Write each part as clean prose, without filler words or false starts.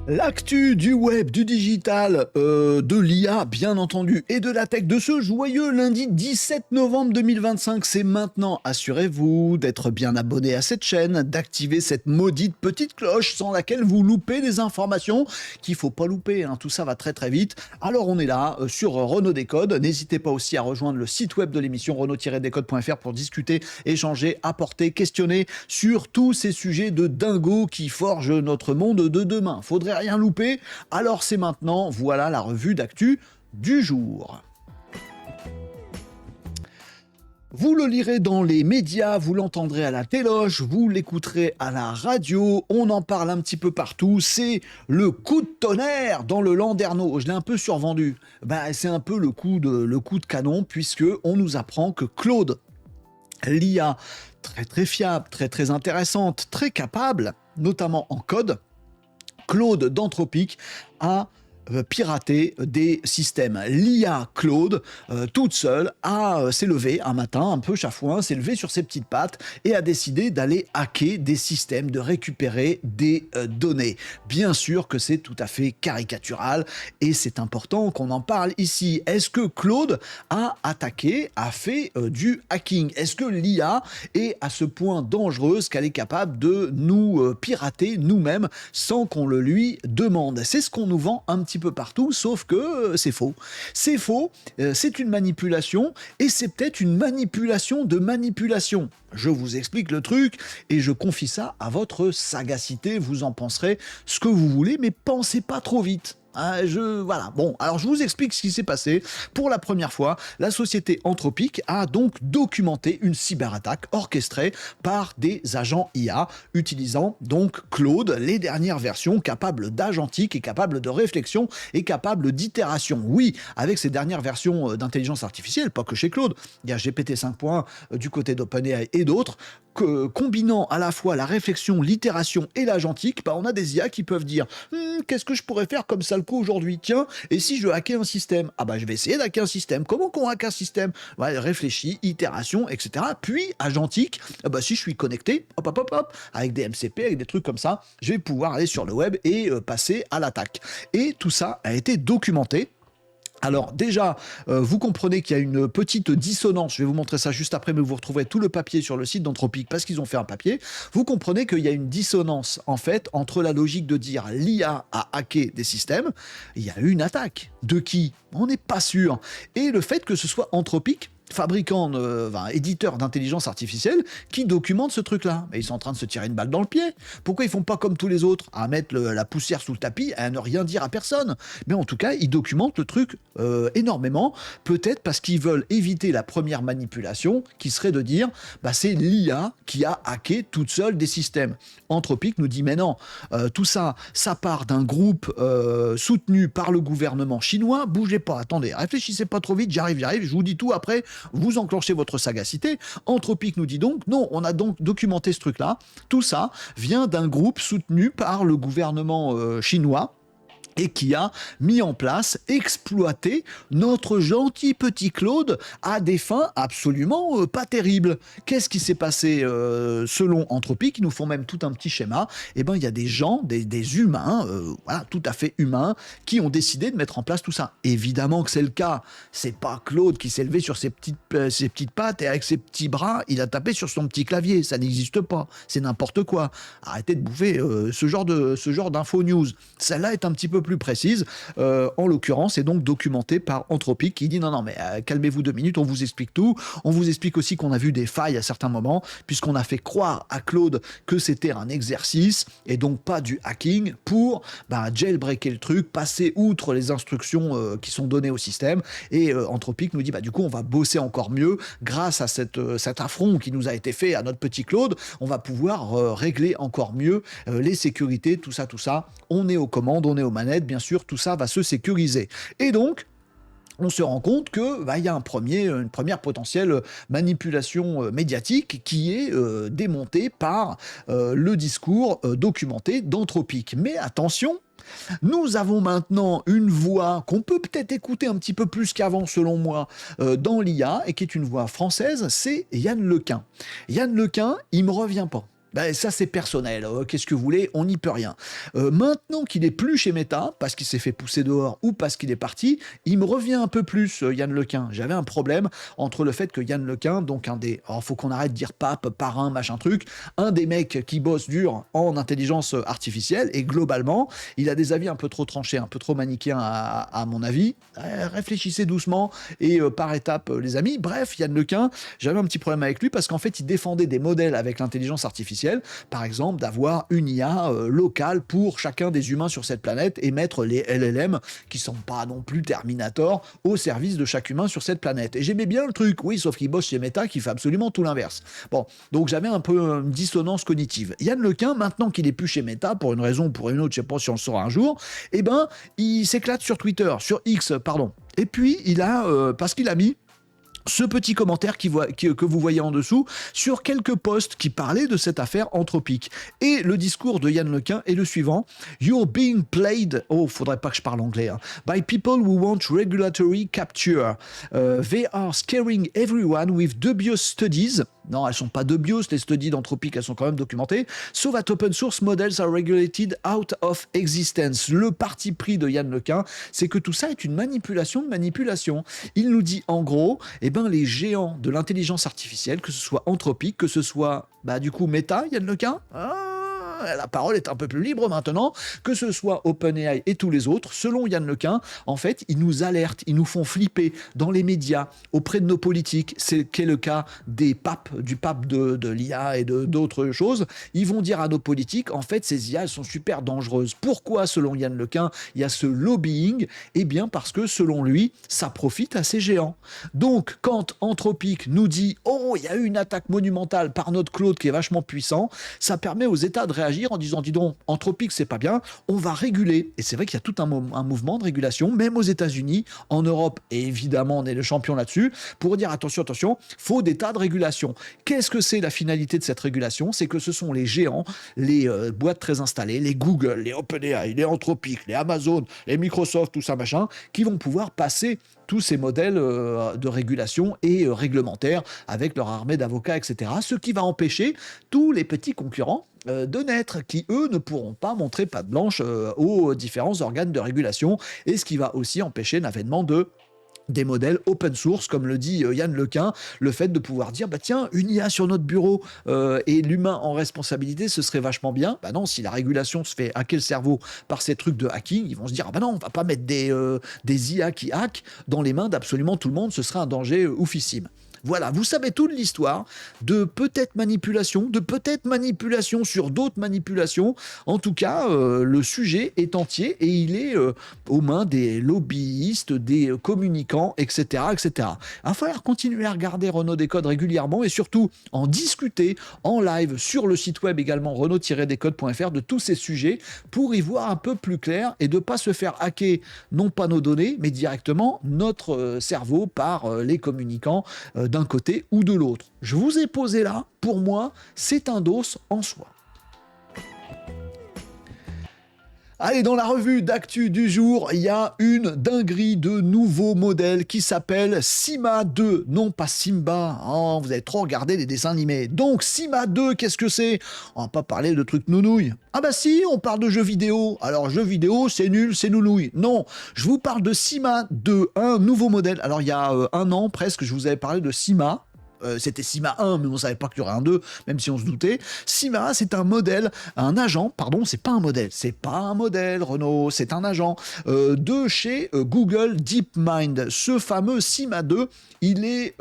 L'actu du web, du digital, de l'IA bien entendu et de la tech de ce joyeux lundi 17 novembre 2025, c'est maintenant. Assurez-vous d'être bien abonné à cette chaîne, d'activer cette maudite petite cloche sans laquelle vous loupez des informations qu'il faut pas louper, hein. Tout ça va très très vite. Alors on est là sur Renaud Décode. N'hésitez pas aussi à rejoindre le site web de l'émission renaud-décode.fr pour discuter, échanger, apporter, questionner sur tous ces sujets de dingo qui forgent notre monde de demain. Faudrait rien louper, alors c'est maintenant, voilà la revue d'actu du jour. Vous le lirez dans les médias, vous l'entendrez à la téloche, vous l'écouterez à la radio, on en parle un petit peu partout, c'est le coup de tonnerre dans le Landerneau. Je l'ai un peu survendu, c'est un peu le coup de canon puisque on nous apprend que Claude, l'IA très très fiable, très très intéressante, très capable, notamment en code, Claude d'Anthropic a pirater des systèmes. L'IA Claude, toute seule, s'est levée un matin, un peu chafouin, s'est levée sur ses petites pattes et a décidé d'aller hacker des systèmes, de récupérer des données. Bien sûr que c'est tout à fait caricatural et c'est important qu'on en parle ici. Est-ce que Claude a attaqué, a fait du hacking? Est-ce que l'IA est à ce point dangereuse qu'elle est capable de nous pirater nous-mêmes sans qu'on le lui demande? C'est ce qu'on nous vend un petit peu partout, sauf que c'est faux. C'est faux, c'est une manipulation, et c'est peut-être une manipulation de manipulation. Je vous explique le truc, et je confie ça à votre sagacité, vous en penserez ce que vous voulez, mais pensez pas trop vite. Voilà. Bon, alors je vous explique ce qui s'est passé. Pour la première fois, la société Anthropic a donc documenté une cyberattaque orchestrée par des agents IA, utilisant donc Claude, les dernières versions capables d'agentique et capables de réflexion et capables d'itération. Oui, avec ces dernières versions d'intelligence artificielle, pas que chez Claude, il y a GPT 5.1 du côté d'OpenAI et d'autres, combinant à la fois la réflexion, l'itération et l'agentique, on a des IA qui peuvent dire qu'est-ce que je pourrais faire comme sale coup aujourd'hui? Tiens, et si je hackais un système? Je vais essayer de hacker un système. Comment qu'on hack un système? Réfléchis, itération, etc. Puis agentique, si je suis connecté, avec des MCP, avec des trucs comme ça, je vais pouvoir aller sur le web et passer à l'attaque. Et tout ça a été documenté. Alors déjà, vous comprenez qu'il y a une petite dissonance, je vais vous montrer ça juste après, mais vous retrouverez tout le papier sur le site d'Anthropic parce qu'ils ont fait un papier. Vous comprenez qu'il y a une dissonance en fait entre la logique de dire l'IA a hacké des systèmes, il y a eu une attaque. De qui? On n'est pas sûr. Et le fait que ce soit Anthropic, fabricant, éditeur d'intelligence artificielle, qui documente ce truc-là. Mais ils sont en train de se tirer une balle dans le pied. Pourquoi ils font pas comme tous les autres, à mettre la poussière sous le tapis, à ne rien dire à personne? Mais en tout cas, ils documentent le truc énormément, peut-être parce qu'ils veulent éviter la première manipulation, qui serait de dire, c'est l'IA qui a hacké toute seule des systèmes. Anthropic nous dit, mais non, tout ça, ça part d'un groupe soutenu par le gouvernement chinois. Bougez pas, attendez, réfléchissez pas trop vite, j'arrive, je vous dis tout après. Vous enclenchez votre sagacité. Anthropic nous dit donc, non, on a donc documenté ce truc-là. Tout ça vient d'un groupe soutenu par le gouvernement chinois et qui a mis en place, exploité notre gentil petit Claude à des fins absolument pas terribles. Qu'est-ce qui s'est passé selon Anthropic? Ils nous font même tout un petit schéma. Il y a des gens, des humains, tout à fait humains, qui ont décidé de mettre en place tout ça. Évidemment que c'est le cas. C'est pas Claude qui s'est levé sur ses petites pattes et avec ses petits bras, il a tapé sur son petit clavier. Ça n'existe pas. C'est n'importe quoi. Arrêtez de bouffer ce genre d'info news. Celle-là est un petit peu plus précise, en l'occurrence, est donc documentée par Anthropic qui dit non, mais calmez-vous 2 minutes, on vous explique tout. On vous explique aussi qu'on a vu des failles à certains moments, puisqu'on a fait croire à Claude que c'était un exercice et donc pas du hacking pour jailbreaker le truc, passer outre les instructions qui sont données au système. Et Anthropic nous dit du coup, on va bosser encore mieux grâce à cet affront qui nous a été fait à notre petit Claude. On va pouvoir régler encore mieux les sécurités, tout ça. On est aux commandes, on est aux manettes, bien sûr, tout ça va se sécuriser. Et donc, on se rend compte que y a une première potentielle manipulation médiatique qui est démontée par le discours documenté d'Anthropic. Mais attention, nous avons maintenant une voix qu'on peut peut-être écouter un petit peu plus qu'avant, selon moi, dans l'IA, et qui est une voix française, c'est Yann Lequin. Yann Lequin, il me revient pas. Ben, ça, c'est personnel. Qu'est-ce que vous voulez? On n'y peut rien. Maintenant qu'il est plus chez Meta, parce qu'il s'est fait pousser dehors ou parce qu'il est parti, il me revient un peu plus, Yann Lequin. J'avais un problème entre le fait que Yann Lequin, donc un des... Alors, faut qu'on arrête de dire pape, parrain, machin truc, un des mecs qui bosse dur en intelligence artificielle, et globalement, il a des avis un peu trop tranchés, un peu trop manichéens à mon avis. Réfléchissez doucement et par étapes, les amis. Bref, Yann Lequin, j'avais un petit problème avec lui parce qu'en fait, il défendait des modèles avec l'intelligence artificielle, par exemple, d'avoir une IA locale pour chacun des humains sur cette planète et mettre les LLM, qui sont pas non plus Terminator, au service de chaque humain sur cette planète. Et j'aimais bien le truc, oui, sauf qu'il bosse chez Meta, qui fait absolument tout l'inverse. Bon, donc j'avais un peu une dissonance cognitive. Yann Lequin, maintenant qu'il est plus chez Meta, pour une raison ou pour une autre, je sais pas si on le saura un jour, eh ben, il s'éclate sur Twitter, sur X, pardon. Et puis, il a, parce qu'il a mis ce petit commentaire que vous voyez en dessous sur quelques posts qui parlaient de cette affaire Anthropic. Et le discours de Yann Lequin est le suivant: You're being played, faudrait pas que je parle anglais, by people who want regulatory capture. They are scaring everyone with dubious studies. Non, elles sont pas dubious, les studies d'Anthropic, elles sont quand même documentées. So that open source models are regulated out of existence. Le parti pris de Yann Lequin, c'est que tout ça est une manipulation de manipulation. Il nous dit en gros, les géants de l'intelligence artificielle, que ce soit Anthropic, que ce soit, du coup, Meta, Yann Lequin, la parole est un peu plus libre maintenant, que ce soit OpenAI et tous les autres, selon Yann Lequin, en fait, ils nous alertent, ils nous font flipper dans les médias, auprès de nos politiques, c'est qu'est le cas des papes, du pape de l'IA et d'autres choses. Ils vont dire à nos politiques, en fait, ces IA, elles sont super dangereuses. Pourquoi, selon Yann Lequin, il y a ce lobbying? Eh bien, parce que, selon lui, ça profite à ces géants. Donc, quand Anthropic nous dit, il y a eu une attaque monumentale par notre Claude qui est vachement puissant, ça permet aux États de réagir en disant, dis donc, Anthropic, c'est pas bien, on va réguler. Et c'est vrai qu'il y a tout un mouvement de régulation, même aux États-Unis, en Europe, et évidemment, on est le champion là-dessus, pour dire, attention, faut des tas de régulations. Qu'est-ce que c'est la finalité de cette régulation? C'est que ce sont les géants, les boîtes très installées, les Google, les OpenAI, les Anthropic, les Amazon, les Microsoft, tout ça, machin, qui vont pouvoir passer tous ces modèles de régulation et réglementaires avec leur armée d'avocats, etc. Ce qui va empêcher tous les petits concurrents de naître, qui, eux, ne pourront pas montrer patte blanche aux différents organes de régulation, et ce qui va aussi empêcher l'avènement des modèles open source, comme le dit Yann Lequin, le fait de pouvoir dire, tiens, une IA sur notre bureau et l'humain en responsabilité, ce serait vachement bien. Non, si la régulation se fait hacker le cerveau par ces trucs de hacking, ils vont se dire, non, on va pas mettre des IA qui hackent dans les mains d'absolument tout le monde, ce serait un danger oufissime. Voilà, vous savez toute l'histoire de peut-être manipulation sur d'autres manipulations. En tout cas, le sujet est entier et il est aux mains des lobbyistes, des communicants, etc., etc. Il va falloir continuer à regarder Renaud Décode régulièrement et surtout en discuter en live sur le site web également renaud-décode.fr de tous ces sujets pour y voir un peu plus clair et de ne pas se faire hacker, non pas nos données, mais directement notre cerveau par les communicants d'un côté ou de l'autre. Je vous ai posé là, pour moi, c'est un dos en soi. Allez, dans la revue d'actu du jour, il y a une dinguerie de nouveaux modèles qui s'appelle Sima 2. Non, pas Simba. Oh, vous avez trop regardé les dessins animés. Donc, Sima 2, qu'est-ce que c'est? On va pas parler de trucs nounouilles. Ah bah si, on parle de jeux vidéo. Alors, jeux vidéo, c'est nul, c'est nounouille. Non, je vous parle de Sima 2, un nouveau modèle. Alors, il y a un an presque, je vous avais parlé de Sima. C'était Sima 1, mais on savait pas qu'il y aurait un 2, même si on se doutait. Sima, c'est un modèle, un agent, pardon, c'est pas un modèle, Renaud, c'est un agent de chez Google DeepMind. Ce fameux Sima 2, il est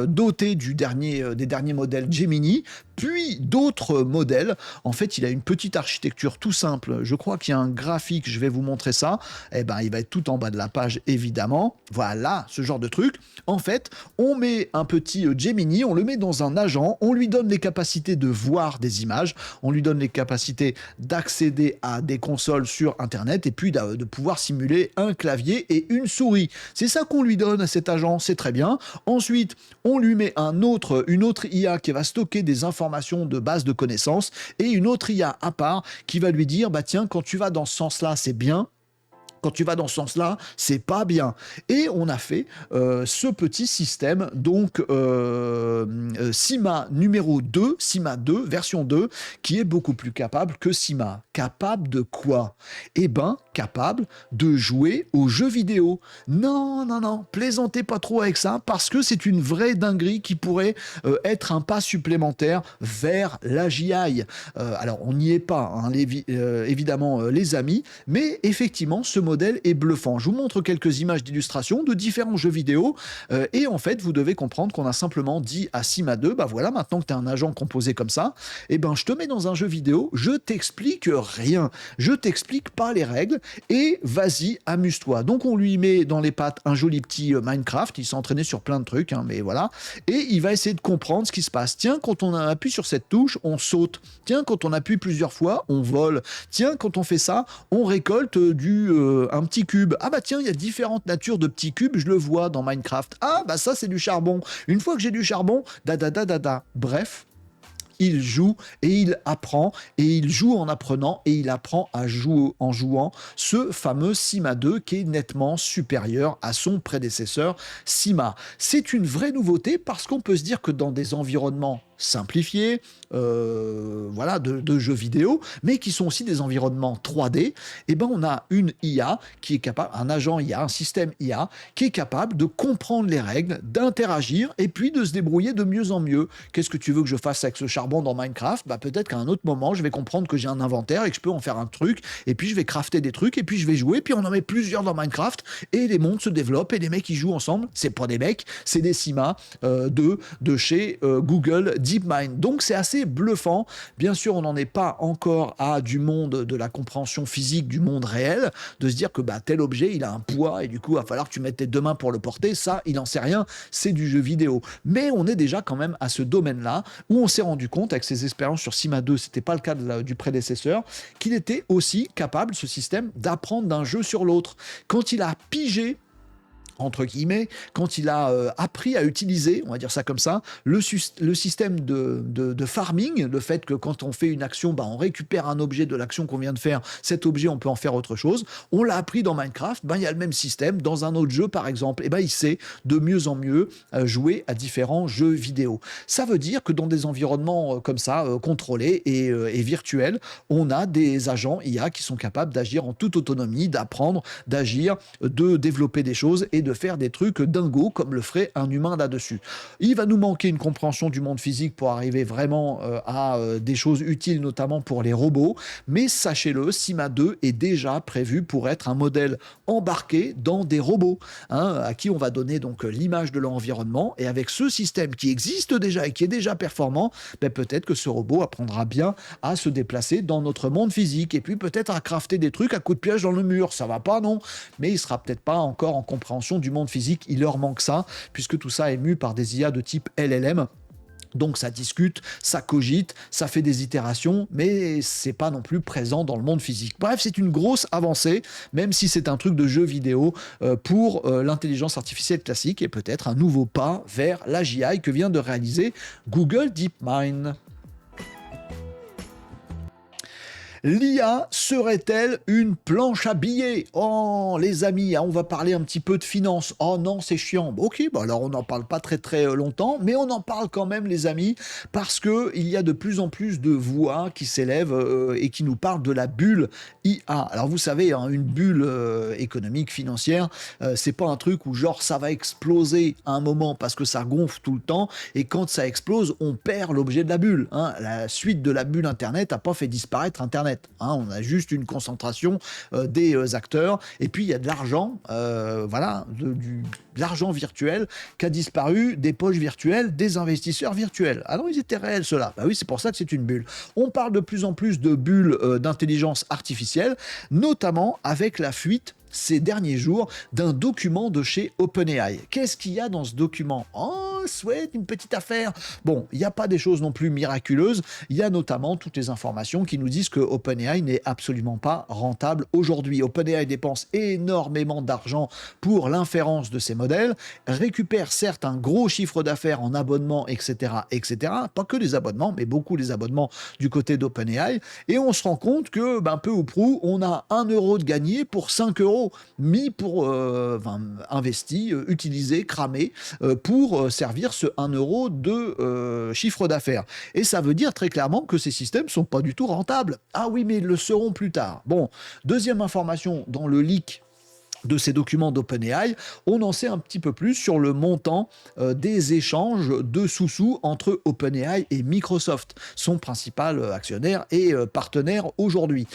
doté des derniers modèles Gemini, puis d'autres modèles. En fait, il a une petite architecture tout simple. Je crois qu'il y a un graphique, je vais vous montrer ça. Il va être tout en bas de la page, évidemment. Voilà, ce genre de truc. En fait, on met un petit Gemini, on le met dans un agent, on lui donne les capacités de voir des images, on lui donne les capacités d'accéder à des consoles sur Internet et puis de pouvoir simuler un clavier et une souris. C'est ça qu'on lui donne à cet agent, c'est très bien. Ensuite, on lui met une autre IA qui va stocker des informations de base de connaissances et une autre IA à part qui va lui dire, tiens, quand tu vas dans ce sens-là, c'est bien. Quand tu vas dans ce sens-là, c'est pas bien. Et on a fait ce petit système, donc Sima numéro 2, Sima 2, version 2, qui est beaucoup plus capable que Sima. Capable de quoi? Eh ben, capable de jouer aux jeux vidéo. Non, non, non, plaisantez pas trop avec ça, parce que c'est une vraie dinguerie qui pourrait être un pas supplémentaire vers l'AGI. Alors, on n'y est pas, hein, évidemment, les amis, mais effectivement, ce modèle est bluffant. Je vous montre quelques images d'illustration de différents jeux vidéo et en fait, vous devez comprendre qu'on a simplement dit à Sima 2, bah voilà, maintenant que tu es un agent composé comme ça, eh ben je te mets dans un jeu vidéo, je t'explique rien, je t'explique pas les règles et vas-y, amuse-toi. Donc on lui met dans les pattes un joli petit Minecraft, il s'est entraîné sur plein de trucs, hein, mais voilà, et il va essayer de comprendre ce qui se passe. Tiens, quand on appuie sur cette touche, on saute. Tiens, quand on appuie plusieurs fois, on vole. Tiens, quand on fait ça, on récolte un petit cube. Ah bah tiens, il y a différentes natures de petits cubes, je le vois dans Minecraft. Ah bah ça c'est du charbon. Une fois que j'ai du charbon, da. Bref, il joue et il apprend, et il joue en apprenant, et il apprend à jouer en jouant ce fameux Sima 2 qui est nettement supérieur à son prédécesseur Sima. C'est une vraie nouveauté parce qu'on peut se dire que dans des environnements simplifiés, voilà, de jeux vidéo, mais qui sont aussi des environnements 3D, et ben on a une IA qui est capable, un agent IA, un système IA, qui est capable de comprendre les règles, d'interagir, et puis de se débrouiller de mieux en mieux. Qu'est-ce que tu veux que je fasse avec ce charbon dans Minecraft? Bah peut-être qu'à un autre moment, je vais comprendre que j'ai un inventaire et que je peux en faire un truc, et puis je vais crafter des trucs, et puis je vais jouer, puis on en met plusieurs dans Minecraft, et les mondes se développent, et les mecs ils jouent ensemble. C'est pas des mecs, c'est des Sima de chez Google DeepMind. Donc c'est assez bluffant. Bien sûr, on n'en est pas encore à du monde de la compréhension physique du monde réel, de se dire que bah, tel objet, il a un poids et du coup, il va falloir que tu mettes tes deux mains pour le porter. Ça, il n'en sait rien, c'est du jeu vidéo. Mais on est déjà quand même à ce domaine-là où on s'est rendu compte avec ses expériences sur Sima 2, c'était pas le cas du prédécesseur, qu'il était aussi capable, ce système, d'apprendre d'un jeu sur l'autre. Quand il a pigé entre guillemets, quand il a appris à utiliser, on va dire ça comme ça, le système de farming, le fait que quand on fait une action, bah, on récupère un objet de l'action qu'on vient de faire, cet objet, on peut en faire autre chose. On l'a appris dans Minecraft, bah, il y a le même système dans un autre jeu, par exemple, et bah, il sait de mieux en mieux jouer à différents jeux vidéo. Ça veut dire que dans des environnements comme ça, contrôlés et virtuels, on a des agents IA qui sont capables d'agir en toute autonomie, d'apprendre, d'agir, de développer des choses et de faire des trucs dingos comme le ferait un humain là-dessus. Il va nous manquer une compréhension du monde physique pour arriver vraiment à des choses utiles, notamment pour les robots, mais sachez-le, Sima 2 est déjà prévu pour être un modèle embarqué dans des robots, hein, à qui on va donner donc l'image de leur environnement, et avec ce système qui existe déjà et qui est déjà performant, ben peut-être que ce robot apprendra bien à se déplacer dans notre monde physique, et puis peut-être à crafter des trucs à coups de piège dans le mur, ça va pas non, mais il sera peut-être pas encore en compréhension du monde physique, il leur manque ça, puisque tout ça est mu par des IA de type LLM. Donc ça discute, ça cogite, ça fait des itérations, mais c'est pas non plus présent dans le monde physique. Bref, c'est une grosse avancée, même si c'est un truc de jeu vidéo pour l'intelligence artificielle classique, et peut-être un nouveau pas vers l'AGI que vient de réaliser Google DeepMind. L'IA serait-elle une planche à billets? Oh, les amis, hein, on va parler un petit peu de finance. Oh non, c'est chiant. Ok, bah alors on n'en parle pas très longtemps, mais on en parle quand même, les amis, parce que il y a de plus en plus de voix qui s'élèvent et qui nous parlent de la bulle IA. Alors vous savez, hein, une bulle économique, financière, c'est pas un truc où genre ça va exploser à un moment parce que ça gonfle tout le temps, et quand ça explose, on perd l'objet de la bulle. Hein. La suite de la bulle Internet n'a pas fait disparaître Internet. Hein, on a juste une concentration des acteurs, et puis il y a de l'argent, voilà, de l'argent virtuel qui a disparu des poches virtuelles des investisseurs virtuels. Alors ils étaient réels ceux-là. Bah oui, c'est pour ça que c'est une bulle. On parle de plus en plus de bulles d'intelligence artificielle, notamment avec la fuite ces derniers jours d'un document de chez OpenAI. Qu'est-ce qu'il y a dans ce document? Oh, souhaite une petite affaire. Bon, il n'y a pas des choses non plus miraculeuses. Il y a notamment toutes les informations qui nous disent que OpenAI n'est absolument pas rentable aujourd'hui. OpenAI dépense énormément d'argent pour l'inférence de ces modèles, récupère certes un gros chiffre d'affaires en abonnements, etc., etc. Pas que les abonnements, mais beaucoup les abonnements du côté d'OpenAI. Et on se rend compte que, ben, peu ou prou, on a 1 euro de gagné pour 5 euros euros mis investis, utilisés, cramés pour servir ce 1 euro de chiffre d'affaires. Et ça veut dire très clairement que ces systèmes sont pas du tout rentables. Ah oui, mais ils le seront plus tard. Bon, deuxième information, dans le leak de ces documents d'OpenAI, on en sait un petit peu plus sur le montant des échanges de sous-sous entre OpenAI et Microsoft, son principal actionnaire et partenaire aujourd'hui.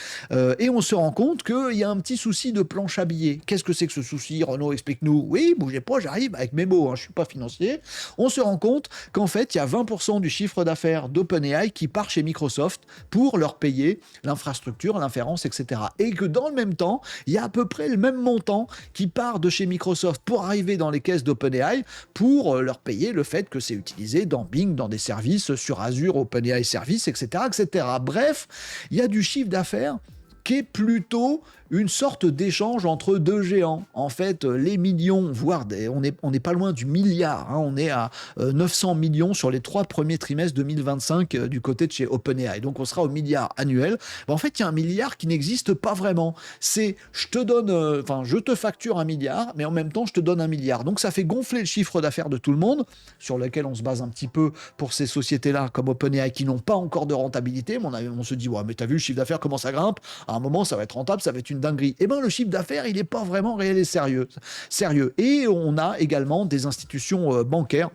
Et on se rend compte qu'il y a un petit souci de planche à billets. Qu'est-ce que c'est que ce souci, Renaud? Explique-nous. Oui, bougez pas, j'arrive avec mes mots, hein, je ne suis pas financier. On se rend compte qu'en fait, il y a 20% du chiffre d'affaires d'OpenAI qui part chez Microsoft pour leur payer l'infrastructure, l'inférence, etc. Et que dans le même temps, il y a à peu près le même montant qui part de chez Microsoft pour arriver dans les caisses d'OpenAI pour leur payer le fait que c'est utilisé dans Bing, dans des services sur Azure, OpenAI Service, etc., etc. Bref, il y a du chiffre d'affaires qui est plutôt une sorte d'échange entre deux géants. En fait, les millions, voire on n'est pas loin du milliard, hein, on est à 900 millions sur les 3 premiers trimestres 2025 du côté de chez OpenAI. Donc on sera au milliard annuel. En fait, il y a un milliard qui n'existe pas vraiment. C'est je te facture 1 milliard, mais en même temps, je te donne 1 milliard. Donc ça fait gonfler le chiffre d'affaires de tout le monde, sur lequel on se base un petit peu pour ces sociétés-là, comme OpenAI, qui n'ont pas encore de rentabilité. On se dit, ouais, mais t'as vu le chiffre d'affaires, comment ça grimpe? À un moment, ça va être rentable, ça va être une dinguerie. Eh bien, le chiffre d'affaires, il n'est pas vraiment réel et sérieux. Et on a également des institutions bancaires.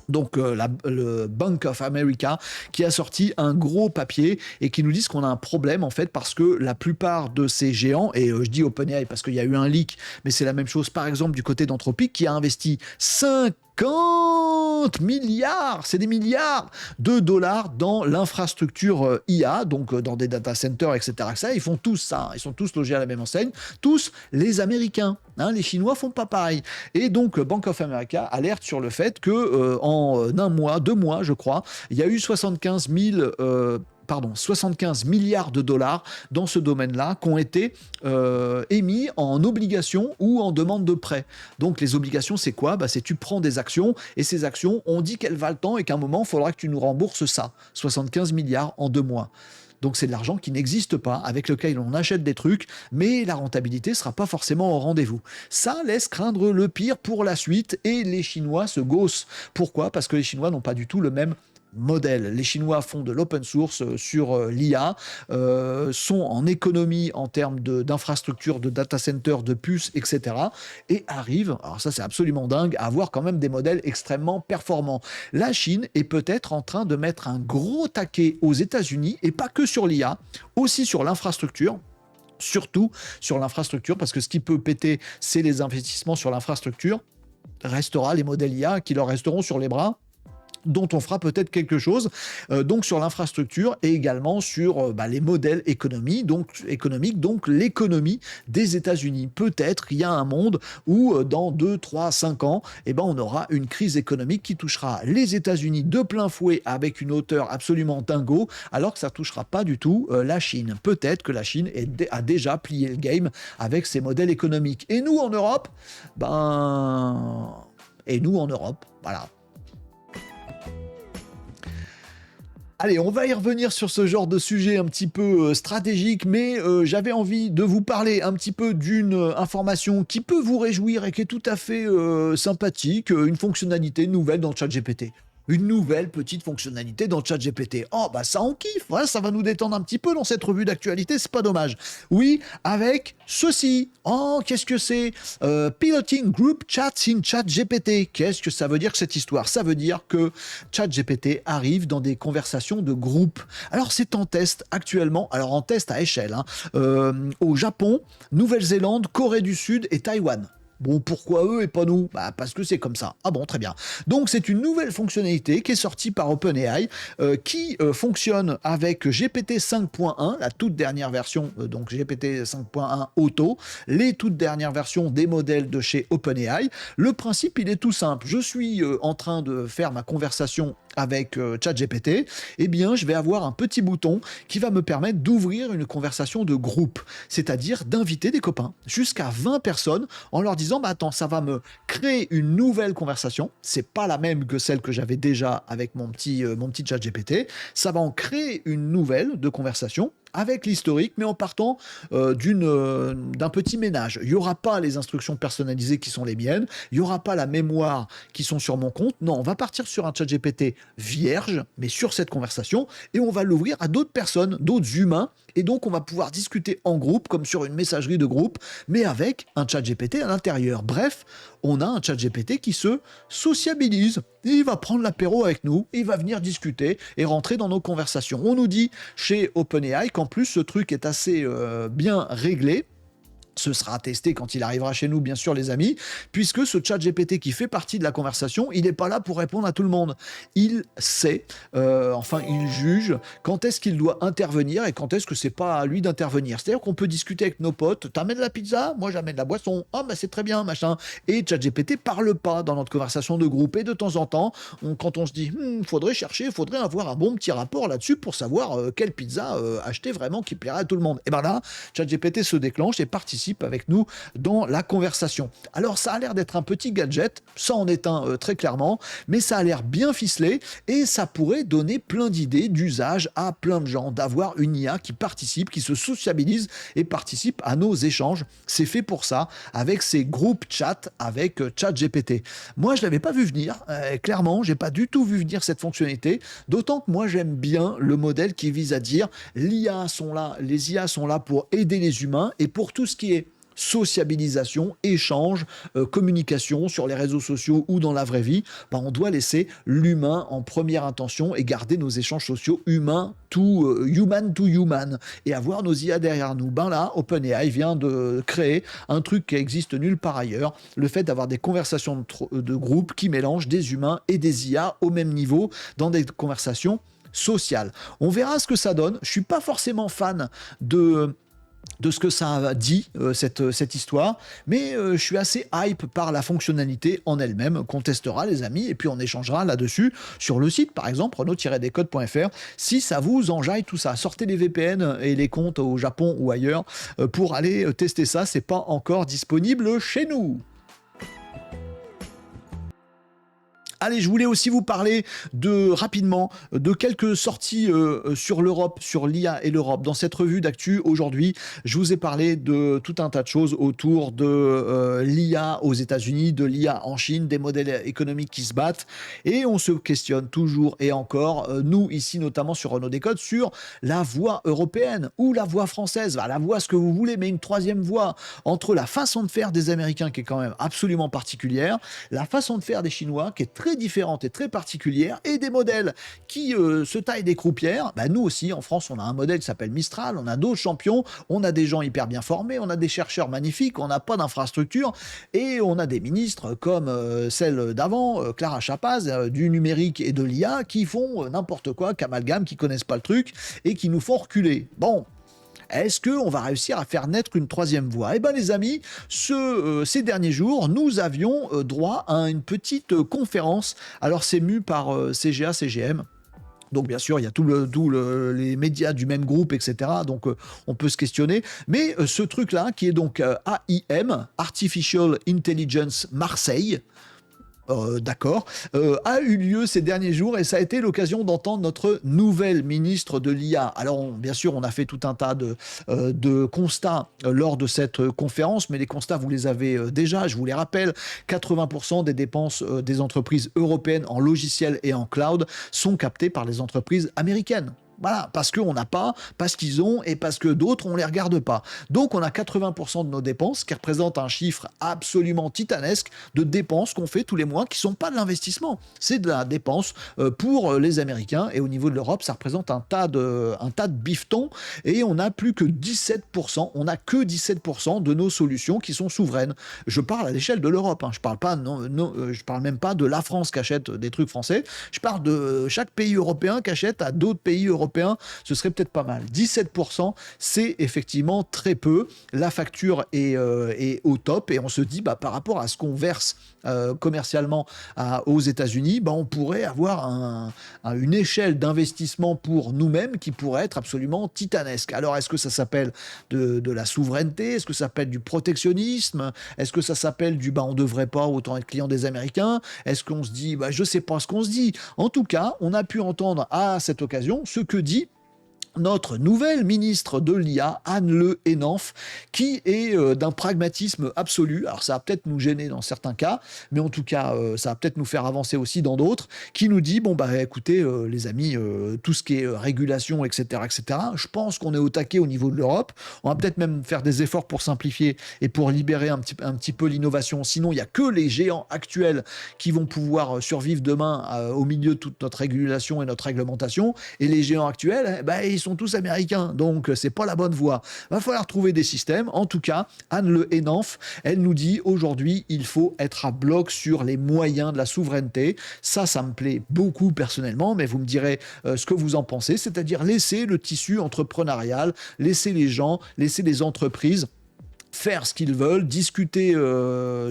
Donc le Bank of America qui a sorti un gros papier et qui nous disent qu'on a un problème en fait parce que la plupart de ces géants, et je dis OpenAI parce qu'il y a eu un leak, mais c'est la même chose par exemple du côté d'Anthropic qui a investi 50 milliards, c'est des milliards de dollars dans l'infrastructure IA, donc dans des data centers, etc. Ils font tous ça, ils sont tous logés à la même enseigne, tous les Américains. Hein, les Chinois font pas pareil. Et donc, Bank of America alerte sur le fait que en 1 mois, 2 mois, je crois, il y a eu 75 milliards de dollars dans ce domaine-là qui ont été émis en obligations ou en demande de prêt. Donc les obligations, c'est quoi? C'est tu prends des actions et ces actions, on dit qu'elles valent tant et qu'à un moment, il faudra que tu nous rembourses ça. 75 milliards en 2 mois. Donc c'est de l'argent qui n'existe pas, avec lequel on achète des trucs, mais la rentabilité ne sera pas forcément au rendez-vous. Ça laisse craindre le pire pour la suite et les Chinois se gaussent. Pourquoi? Parce que les Chinois n'ont pas du tout le même modèle. Les Chinois font de l'open source sur l'IA, sont en économie en termes d'infrastructures, de data centers, de puces, etc. et arrivent, alors ça c'est absolument dingue, à avoir quand même des modèles extrêmement performants. La Chine est peut-être en train de mettre un gros taquet aux États-Unis, et pas que sur l'IA, aussi sur l'infrastructure. Surtout sur l'infrastructure, parce que ce qui peut péter, c'est les investissements sur l'infrastructure. Restera les modèles IA qui leur resteront sur les bras, dont on fera peut-être quelque chose, donc sur l'infrastructure et également sur les modèles économiques, donc l'économie des États-Unis. Peut-être qu'il y a un monde où dans 2, 3, 5 ans, on aura une crise économique qui touchera les États-Unis de plein fouet avec une hauteur absolument dingo, alors que ça ne touchera pas du tout la Chine. Peut-être que la Chine a déjà plié le game avec ses modèles économiques. Et nous en Europe, voilà. Allez, on va y revenir sur ce genre de sujet un petit peu stratégique, mais j'avais envie de vous parler un petit peu d'une information qui peut vous réjouir et qui est tout à fait sympathique, une fonctionnalité nouvelle dans ChatGPT. Une nouvelle petite fonctionnalité dans ChatGPT. Oh, ça on kiffe, ouais, ça va nous détendre un petit peu dans cette revue d'actualité, c'est pas dommage. Oui, avec ceci. Oh, qu'est-ce que c'est? Piloting Group Chats in ChatGPT. Qu'est-ce que ça veut dire cette histoire? Ça veut dire que ChatGPT arrive dans des conversations de groupe. Alors c'est en test actuellement, alors en test à échelle, au Japon, Nouvelle-Zélande, Corée du Sud et Taïwan. Bon, pourquoi eux et pas nous? Parce que c'est comme ça. Ah bon, très bien. Donc, c'est une nouvelle fonctionnalité qui est sortie par OpenAI, qui fonctionne avec GPT 5.1, la toute dernière version, donc GPT 5.1 Auto, les toutes dernières versions des modèles de chez OpenAI. Le principe, il est tout simple. Je suis en train de faire ma conversation avec ChatGPT, je vais avoir un petit bouton qui va me permettre d'ouvrir une conversation de groupe, c'est-à-dire d'inviter des copains, jusqu'à 20 personnes, en leur disant, attends, ça va me créer une nouvelle conversation, c'est pas la même que celle que j'avais déjà avec mon petit ChatGPT, ça va en créer une nouvelle de conversation, avec l'historique, mais en partant d'un petit ménage. Il n'y aura pas les instructions personnalisées qui sont les miennes, il n'y aura pas la mémoire qui sont sur mon compte. Non, on va partir sur un chat GPT vierge, mais sur cette conversation, et on va l'ouvrir à d'autres personnes, d'autres humains, et donc on va pouvoir discuter en groupe, comme sur une messagerie de groupe, mais avec un chat GPT à l'intérieur. Bref, on a un chat GPT qui se sociabilise. Il va prendre l'apéro avec nous, il va venir discuter et rentrer dans nos conversations. On nous dit chez OpenAI qu'en plus ce truc est assez bien réglé. Ce sera testé quand il arrivera chez nous, bien sûr, les amis, puisque ce chat GPT qui fait partie de la conversation, il n'est pas là pour répondre à tout le monde. Il sait, il juge quand est-ce qu'il doit intervenir et quand est-ce que c'est pas à lui d'intervenir. C'est-à-dire qu'on peut discuter avec nos potes, t'amènes la pizza, moi j'amène la boisson, ah bah c'est très bien, machin. Et chat GPT parle pas dans notre conversation de groupe. Et de temps en temps, quand on se dit, faudrait avoir un bon petit rapport là-dessus pour savoir quelle pizza acheter vraiment qui plairait à tout le monde. Et ben là, chat GPT se déclenche et participe avec nous dans la conversation. Alors ça a l'air d'être un petit gadget, ça en est un très clairement, mais ça a l'air bien ficelé et ça pourrait donner plein d'idées d'usage à plein de gens, d'avoir une IA qui participe, qui se sociabilise et participe à nos échanges. C'est fait pour ça, avec ces groupes chat avec ChatGPT. Moi je l'avais pas vu venir, clairement, j'ai pas du tout vu venir cette fonctionnalité, d'autant que moi j'aime bien le modèle qui vise à dire les IA sont là pour aider les humains et pour tout ce qui est sociabilisation, échange, communication sur les réseaux sociaux ou dans la vraie vie, on doit laisser l'humain en première intention et garder nos échanges sociaux human to human et avoir nos IA derrière nous. Là, OpenAI vient de créer un truc qui existe nulle part ailleurs, le fait d'avoir des conversations de groupe qui mélangent des humains et des IA au même niveau dans des conversations sociales. On verra ce que ça donne. Je suis pas forcément fan de ce que ça dit, cette histoire, mais je suis assez hype par la fonctionnalité en elle-même, qu'on testera les amis, et puis on échangera là-dessus sur le site, par exemple, renault-descodes.fr, si ça vous enjaille tout ça. Sortez les VPN et les comptes au Japon ou ailleurs pour aller tester ça, c'est pas encore disponible chez nous. Allez, je voulais aussi vous parler rapidement de quelques sorties sur l'Europe, sur l'IA et l'Europe. Dans cette revue d'actu, aujourd'hui, je vous ai parlé de tout un tas de choses autour de l'IA aux États-Unis, de l'IA en Chine, des modèles économiques qui se battent. Et on se questionne toujours et encore, nous ici notamment sur Renault Décode, sur la voie européenne ou la voie française, la voie ce que vous voulez, mais une troisième voie entre la façon de faire des Américains qui est quand même absolument particulière, la façon de faire des Chinois qui est très différente et très particulière, et des modèles qui se taillent des croupières. Nous aussi, en France, on a un modèle qui s'appelle Mistral, on a d'autres champions, on a des gens hyper bien formés, on a des chercheurs magnifiques, on n'a pas d'infrastructure, et on a des ministres comme celle d'avant, Clara Chapaz, du numérique et de l'IA, qui font n'importe quoi, qu'amalgame, qui connaissent pas le truc, et qui nous font reculer. Bon, est-ce qu'on va réussir à faire naître une troisième voie? Eh bien les amis, ces derniers jours, nous avions droit à une petite conférence. Alors c'est mu par CGA, CGM. Donc bien sûr, il y a tous les médias du même groupe, etc. Donc on peut se questionner. Mais ce truc-là, qui est donc AIM, Artificial Intelligence Marseille, d'accord, a eu lieu ces derniers jours et ça a été l'occasion d'entendre notre nouvelle ministre de l'IA. Alors, bien sûr, on a fait tout un tas de constats lors de cette conférence, mais les constats, vous les avez déjà. Je vous les rappelle, 80% des dépenses des entreprises européennes en logiciel et en cloud sont captées par les entreprises américaines. Voilà, parce qu'on n'a pas, parce qu'ils ont et parce que d'autres, on les regarde pas. Donc, on a 80% de nos dépenses qui représentent un chiffre absolument titanesque de dépenses qu'on fait tous les mois qui sont pas de l'investissement. C'est de la dépense pour les Américains et au niveau de l'Europe, ça représente un tas de bifetons et on n'a plus que 17%, on n'a que 17% de nos solutions qui sont souveraines. Je parle à l'échelle de l'Europe, hein. Je parle même pas de la France qui achète des trucs français, je parle de chaque pays européen qui achète à d'autres pays européens. Ce serait peut-être pas mal. 17%, c'est effectivement très peu. La facture est au top et on se dit, par rapport à ce qu'on verse commercialement aux États-Unis, on pourrait avoir une échelle d'investissement pour nous-mêmes qui pourrait être absolument titanesque. Alors, est-ce que ça s'appelle de la souveraineté? Est-ce que ça s'appelle du protectionnisme? Est-ce que ça s'appelle on ne devrait pas autant être client des Américains? Est-ce qu'on se dit, je ne sais pas ce qu'on se dit. En tout cas, on a pu entendre à cette occasion ce que dit notre nouvelle ministre de l'IA, Anne Le Henanff, qui est d'un pragmatisme absolu. Alors ça va peut-être nous gêner dans certains cas, mais en tout cas, ça va peut-être nous faire avancer aussi dans d'autres, qui nous dit, bon bah écoutez les amis, tout ce qui est régulation, etc., je pense qu'on est au taquet au niveau de l'Europe. On va peut-être même faire des efforts pour simplifier et pour libérer un petit peu l'innovation. Sinon, il n'y a que les géants actuels qui vont pouvoir survivre demain au milieu de toute notre régulation et notre réglementation. Et les géants actuels, ils sont tous américains, donc c'est pas la bonne voie. Va falloir trouver des systèmes. En tout cas, Anne Le Henanff, elle nous dit aujourd'hui, il faut être à bloc sur les moyens de la souveraineté. Ça me plaît beaucoup personnellement, mais vous me direz ce que vous en pensez, c'est-à-dire laisser le tissu entrepreneurial, laisser les gens, laisser les entreprises faire ce qu'ils veulent, discuter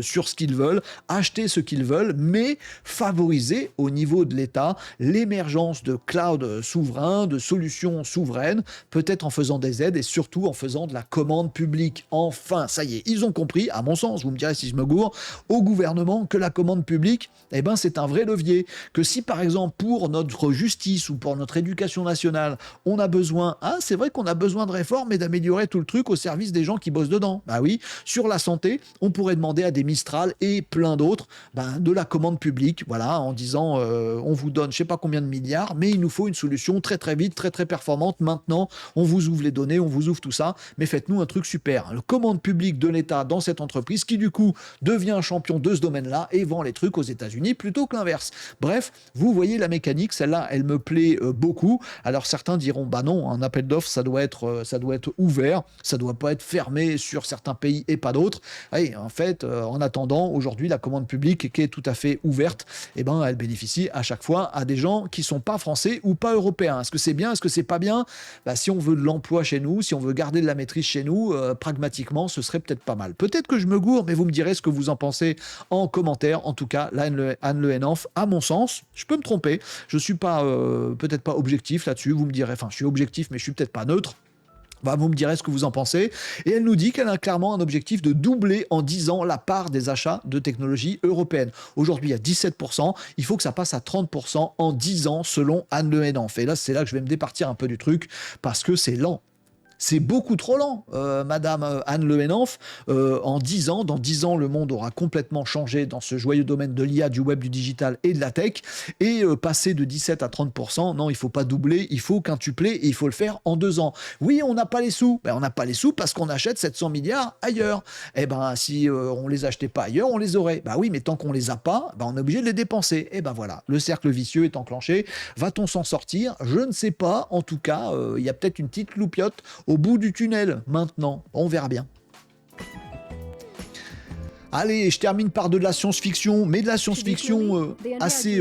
sur ce qu'ils veulent, acheter ce qu'ils veulent, mais favoriser au niveau de l'État l'émergence de cloud souverains, de solutions souveraines, peut-être en faisant des aides et surtout en faisant de la commande publique. Enfin, ça y est, ils ont compris, à mon sens, vous me direz si je me gourre, au gouvernement que la commande publique, c'est un vrai levier. Que si par exemple pour notre justice ou pour notre éducation nationale, on a besoin, c'est vrai qu'on a besoin de réformes et d'améliorer tout le truc au service des gens qui bossent dedans. Oui, sur la santé, on pourrait demander à des Mistral et plein d'autres de la commande publique, voilà, en disant on vous donne je sais pas combien de milliards, mais il nous faut une solution très très vite, très très performante. Maintenant, on vous ouvre les données, on vous ouvre tout ça, mais faites-nous un truc super. La commande publique de l'État dans cette entreprise qui du coup devient un champion de ce domaine-là et vend les trucs aux États-Unis plutôt que l'inverse. Bref, vous voyez la mécanique, celle-là, elle me plaît beaucoup. Alors certains diront non, un appel d'offres, ça doit être ouvert, ça doit pas être fermé sur certains pays et pas d'autres. Et en fait, en attendant, aujourd'hui, la commande publique qui est tout à fait ouverte, elle bénéficie à chaque fois à des gens qui sont pas français ou pas européens. Est-ce que c'est bien? Est-ce que c'est pas bien? Si on veut de l'emploi chez nous, si on veut garder de la maîtrise chez nous, pragmatiquement, ce serait peut-être pas mal. Peut-être que je me gourre, mais vous me direz ce que vous en pensez en commentaire. En tout cas, là, Anne Le Henanff, à mon sens, je peux me tromper. Je suis pas, peut-être pas objectif là-dessus. Vous me direz, je suis objectif, mais je suis peut-être pas neutre. Vous me direz ce que vous en pensez. Et elle nous dit qu'elle a clairement un objectif de doubler en 10 ans la part des achats de technologie européenne. Aujourd'hui, il y a 17%. Il faut que ça passe à 30% en 10 ans, selon Anne Le Henanff. Et là, c'est là que je vais me départir un peu du truc, parce que c'est lent. C'est beaucoup trop lent, Madame Anne Le Henanff. En 10 ans, dans 10 ans, le monde aura complètement changé dans ce joyeux domaine de l'IA, du web, du digital et de la tech. Et passer de 17 à 30%, non, il ne faut pas doubler, il faut quintupler et il faut le faire en 2 ans. Oui, on n'a pas les sous. On n'a pas les sous parce qu'on achète 700 milliards ailleurs. Si on ne les achetait pas ailleurs, on les aurait. Oui, mais tant qu'on ne les a pas, on est obligé de les dépenser. Voilà, le cercle vicieux est enclenché. Va-t-on s'en sortir? Je ne sais pas. En tout cas, il y a peut-être une petite loupiote au bout du tunnel, maintenant. On verra bien. Allez, je termine par de la science-fiction, mais de la science-fiction assez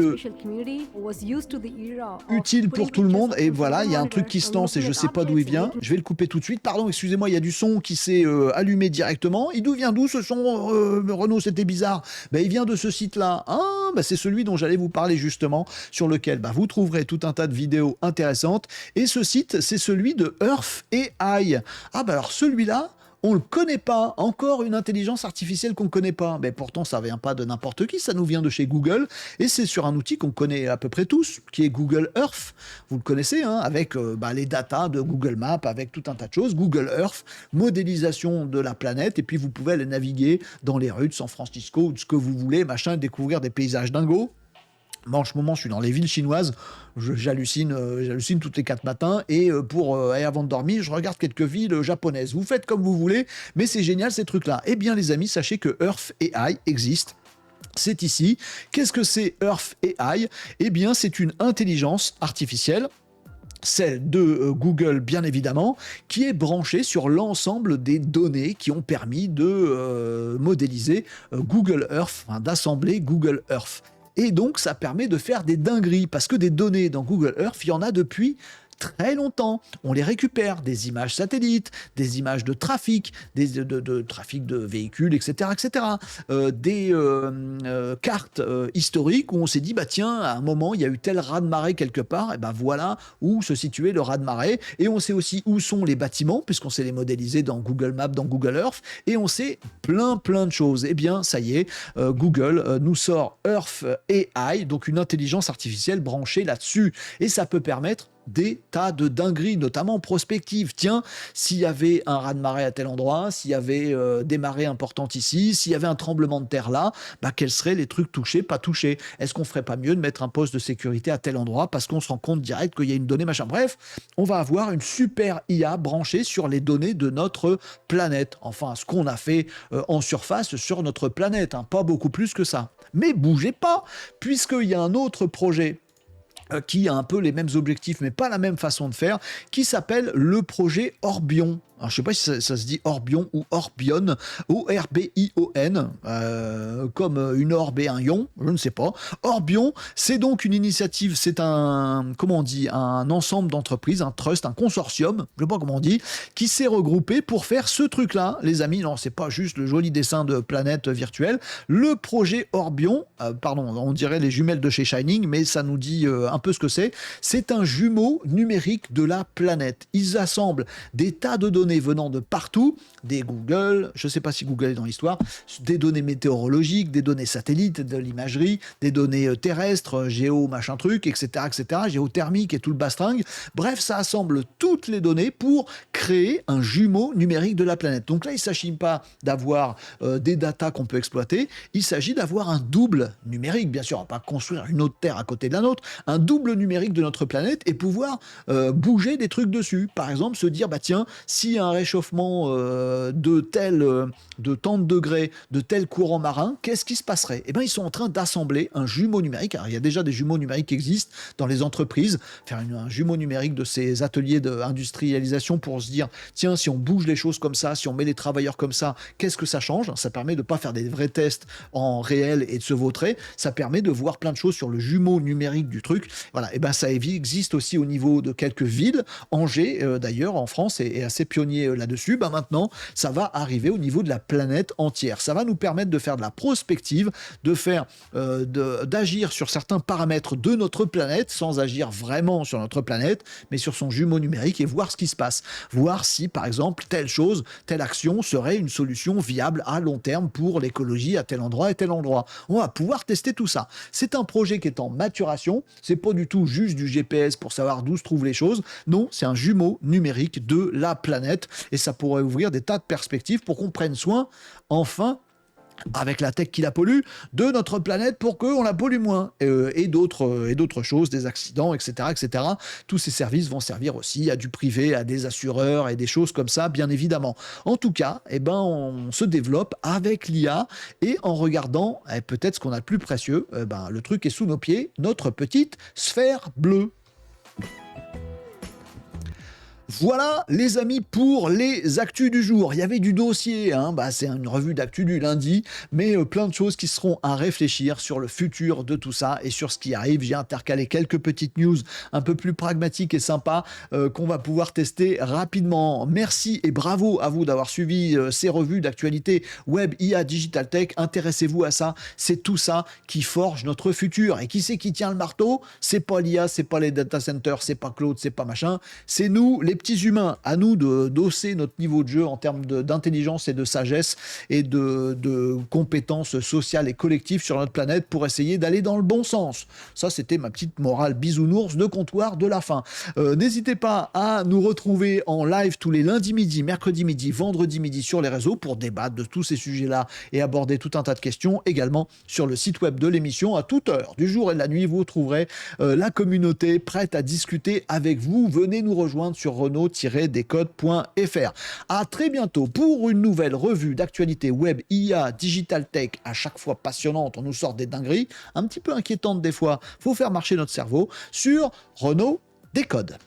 utile pour tout le monde. Et voilà, il y a un truc qui se lance et je sais pas d'où il vient. Je vais le couper tout de suite. Pardon, excusez-moi, il y a du son qui s'est allumé directement. Et d'où vient ce son, Renaud? C'était bizarre. Il vient de ce site-là. C'est celui dont j'allais vous parler justement, sur lequel vous trouverez tout un tas de vidéos intéressantes. Et ce site, c'est celui de Earth AI. Alors celui-là, on ne le connaît pas. Encore une intelligence artificielle qu'on ne connaît pas. Mais pourtant, ça ne vient pas de n'importe qui, ça nous vient de chez Google. Et c'est sur un outil qu'on connaît à peu près tous, qui est Google Earth. Vous le connaissez, avec les datas de Google Maps, avec tout un tas de choses. Google Earth, modélisation de la planète. Et puis, vous pouvez aller naviguer dans les rues de San Francisco ou de ce que vous voulez, découvrir des paysages dingos. Moi, en ce moment, je suis dans les villes chinoises. J'hallucine toutes les 4 matins. Et avant de dormir, je regarde quelques villes japonaises. Vous faites comme vous voulez, mais c'est génial ces trucs-là. Eh bien, les amis, sachez que Earth AI existe. C'est ici. Qu'est-ce que c'est Earth AI? Eh bien, c'est une intelligence artificielle, celle de Google bien évidemment, qui est branchée sur l'ensemble des données qui ont permis de modéliser Google Earth, d'assembler Google Earth. Et donc, ça permet de faire des dingueries, parce que des données dans Google Earth, il y en a depuis très longtemps. On les récupère, des images satellites, des images de trafic, de trafic de véhicules, etc., des cartes historiques où on s'est dit, tiens, à un moment, il y a eu tel raz-de-marée quelque part, et voilà où se situait le raz-de-marée, et on sait aussi où sont les bâtiments, puisqu'on sait les modéliser dans Google Maps, dans Google Earth, et on sait plein de choses. Eh bien, ça y est, Google nous sort Earth AI, donc une intelligence artificielle branchée là-dessus, et ça peut permettre des tas de dingueries, notamment prospectives. Tiens, s'il y avait un raz-de-marée à tel endroit, s'il y avait des marées importantes ici, s'il y avait un tremblement de terre là, quels seraient les trucs touchés, pas touchés? Est-ce qu'on ferait pas mieux de mettre un poste de sécurité à tel endroit parce qu'on se rend compte direct qu'il y a une donnée, machin. Bref, on va avoir une super IA branchée sur les données de notre planète. Enfin, ce qu'on a fait en surface sur notre planète, hein, pas beaucoup plus que ça. Mais bougez pas, puisqu'il y a un autre projet qui a un peu les mêmes objectifs, mais pas la même façon de faire, qui s'appelle le projet Orbion. Alors, je ne sais pas si ça se dit Orbion ou Orbion, O-R-B-I-O-N, comme une orbe et un ion, je ne sais pas. Orbion, c'est donc une initiative, c'est un ensemble d'entreprises, un trust, un consortium, je ne sais pas comment on dit, qui s'est regroupé pour faire ce truc-là, les amis. Non, c'est pas juste le joli dessin de planète virtuelle. Le projet Orbion, on dirait les jumelles de chez Shining, mais ça nous dit un peu ce que c'est. C'est un jumeau numérique de la planète. Ils assemblent des tas de données venant de partout, des Google, je ne sais pas si Google est dans l'histoire, des données météorologiques, des données satellites, de l'imagerie, des données terrestres, géo, machin truc, etc., géothermique et tout le bastringue. Bref, ça assemble toutes les données pour créer un jumeau numérique de la planète. Donc là, il ne s'agit pas d'avoir des datas qu'on peut exploiter, il s'agit d'avoir un double numérique, bien sûr, on ne va pas construire une autre Terre à côté de la nôtre, un double numérique de notre planète et pouvoir bouger des trucs dessus. Par exemple, se dire, tiens, si un réchauffement de tant de degrés, de tel courant marin, qu'est-ce qui se passerait? Ils sont en train d'assembler un jumeau numérique. Alors, il y a déjà des jumeaux numériques qui existent dans les entreprises. Faire un jumeau numérique de ces ateliers d'industrialisation pour se dire, tiens, si on bouge les choses comme ça, si on met les travailleurs comme ça, qu'est-ce que ça change? Ça permet de ne pas faire des vrais tests en réel et de se vautrer. Ça permet de voir plein de choses sur le jumeau numérique du truc. Voilà, ça existe aussi au niveau de quelques villes. Angers, d'ailleurs, en France, est assez pionnier là-dessus. Maintenant, ça va arriver au niveau de la planète entière. Ça va nous permettre de faire de la prospective, d'agir sur certains paramètres de notre planète, sans agir vraiment sur notre planète, mais sur son jumeau numérique et voir ce qui se passe. Voir si, par exemple, telle chose, telle action serait une solution viable à long terme pour l'écologie à tel endroit et tel endroit. On va pouvoir tester tout ça. C'est un projet qui est en maturation. C'est pas du tout juste du GPS pour savoir d'où se trouvent les choses. Non, c'est un jumeau numérique de la planète et ça pourrait ouvrir des tas de perspectives pour qu'on prenne soin, enfin, avec la tech qui la pollue, de notre planète pour qu'on la pollue moins. Et d'autres choses, des accidents, etc., etc. Tous ces services vont servir aussi à du privé, à des assureurs et des choses comme ça, bien évidemment. En tout cas, on se développe avec l'IA et en regardant peut-être ce qu'on a de plus précieux, le truc est sous nos pieds, notre petite sphère bleue. Voilà les amis pour les actus du jour. Il y avait du dossier, c'est une revue d'actu du lundi, mais plein de choses qui seront à réfléchir sur le futur de tout ça et sur ce qui arrive. J'ai intercalé quelques petites news un peu plus pragmatiques et sympas qu'on va pouvoir tester rapidement. Merci et bravo à vous d'avoir suivi ces revues d'actualité web, IA, digital tech. Intéressez-vous à ça, c'est tout ça qui forge notre futur. Et qui c'est qui tient le marteau? C'est pas l'IA, c'est pas les data centers, c'est pas Claude, c'est pas machin, c'est nous, les petits humains. À nous de d'hausser notre niveau de jeu en termes d'intelligence et de sagesse et de compétences sociales et collectives sur notre planète pour essayer d'aller dans le bon sens. Ça, c'était ma petite morale bisounours de comptoir de la fin. N'hésitez pas à nous retrouver en live tous les lundis midi, mercredi midi, vendredi midi sur les réseaux pour débattre de tous ces sujets-là et aborder tout un tas de questions. Également sur le site web de l'émission, à toute heure du jour et de la nuit, vous trouverez la communauté prête à discuter avec vous. Venez nous rejoindre sur renault-décode.fr. À très bientôt pour une nouvelle revue d'actualité web, IA, digital tech, à chaque fois passionnante. On nous sort des dingueries, un petit peu inquiétantes des fois. Faut faire marcher notre cerveau sur Renault Décode.